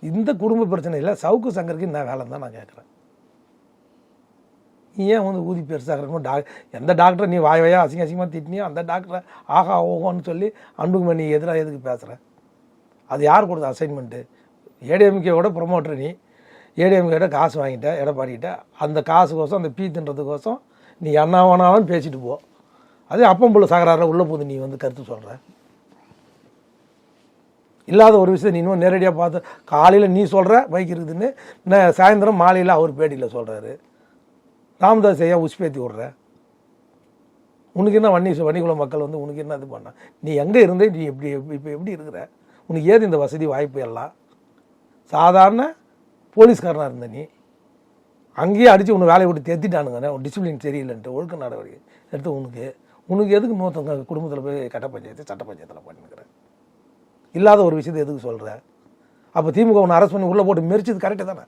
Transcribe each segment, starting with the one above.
இந்த குடும்ப பிரச்சனையில் சவுக்கு சங்கருக்கு என்ன வேலைன்னு தான் நான் கேட்குறேன். நீ ஏன் வந்து ஊதி பெருசாக எந்த டாக்டரை நீ வாய் அசிங்கமாக திட்டினியோ அந்த டாக்டரை ஆகா ஓகோன்னு சொல்லி அன்புமணி எதிராக எதுக்கு பேசுகிற? அது யார் கொடுத்த அசைன்மெண்ட்டு? ஏடிஎம்கேவோட ப்ரொமோட்டர் நீ, ஏடிஎம்கேட காசு வாங்கிட்ட எடப்பாடிக்கிட்ட, அந்த காசுக்கோசம் அந்த தின்றதுக்கோசம் நீ என்ன வேணாலும் பேசிட்டு போ. அதே அப்பம் போல சாகராரில் உள்ள போது நீ வந்து கருத்து சொல்கிற. இல்லாத ஒரு விஷயத்தை நீ இன்னும் நேரடியாக பார்த்து காலையில் நீ சொல்கிற பைக் இருக்குதுன்னு சாயந்தரம் மாலையில் அவர் பேட்டியில் சொல்கிறாரு. ராமதாஸ் ஐயா உஷ்பேத்தி விடுற. உனக்கு என்ன வன்னிக்குள்ள மக்கள் வந்து உனக்கு என்ன இது பண்ண? நீ எங்கே இருந்தே நீ இப்போ எப்படி இருக்கிற? உனக்கு ஏது இந்த வசதி வாய்ப்பு எல்லாம்? சாதாரண போலீஸ்காரனாக இருந்த நீ அங்கேயே அடித்து உன்னை வேலையை விட்டு தேத்திட்டானுங்க. டிசிப்ளின் சரியில்லைன்ட்டு ஒழுக்க நடவடிக்கை எடுத்து உனக்கு எதுக்கு இன்னொருத்தவங்க குடும்பத்தில் போய் கட்ட பஞ்சாயத்து சட்ட பஞ்சாயத்தில் பண்ணிக்கிறேன்? இல்லாத ஒரு விஷயத்தை எதுக்கு சொல்கிற? அப்போ திமுக உன்னை அரெஸ்ட் பண்ணி உள்ளே போட்டு மெரிச்சது கரெக்டு தானே?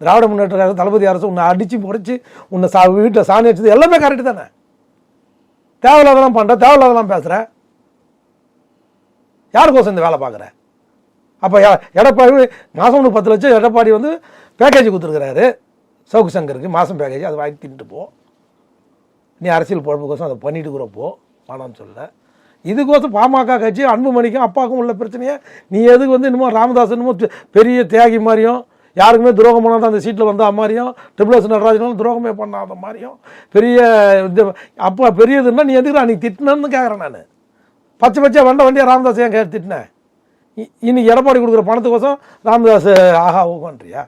திராவிட முன்னேற்ற கழக தளபதி அரசு உன்னை அடித்து முறைச்சி உன்னை வீட்டில் சாணி வச்சது எல்லாமே கரெக்டு தானே? தேவையில்லாதெல்லாம் பண்ணுற, தேவையில்லாதெல்லாம் பேசுகிற. யாருக்கோசம் இந்த வேலை பார்க்குற? அப்போ எடப்பாடி மாதம் 10 லட்சம் எடப்பாடி வந்து பேக்கேஜ் கொடுத்துருக்கிறாரு சவுக்கு சங்கருக்கு, மாதம் பேக்கேஜ். அதை வாங்கி தின்ட்டு போ. நீ அரசியல் பொழப்புக்கோசம் அதை பண்ணிட்டு கூறப்போ வேணான்னு சொல்ல. இதுக்கோசம் பாமக கட்சி அன்புமணிக்கும் அப்பாவுக்கும் உள்ள பிரச்சனையை நீ எதுக்கு வந்து இன்னமும் ராமதாஸ் இன்னமும் பெரிய தியாகி மாதிரியும், யாருக்குமே துரோகம் பண்ணாத அந்த சீட்டில் வந்த மாதிரியும், ட்ரிபிள்எஸ் நடராஜனும் துரோகமே பண்ணாத மாதிரியும் பெரிய அப்போ பெரியதுன்னா நீ எதுக்கு அன்றைக்கி திட்டினு கேட்குறேன். நான் பச்சை வண்டியை ராமதாஸ் ஏன் திட்டினேன்? இன்னைக்கு எடப்பாடி கொடுக்குற பணத்துக்கோசம் ராமதாஸ் ஆகா ஓகோன்றியா?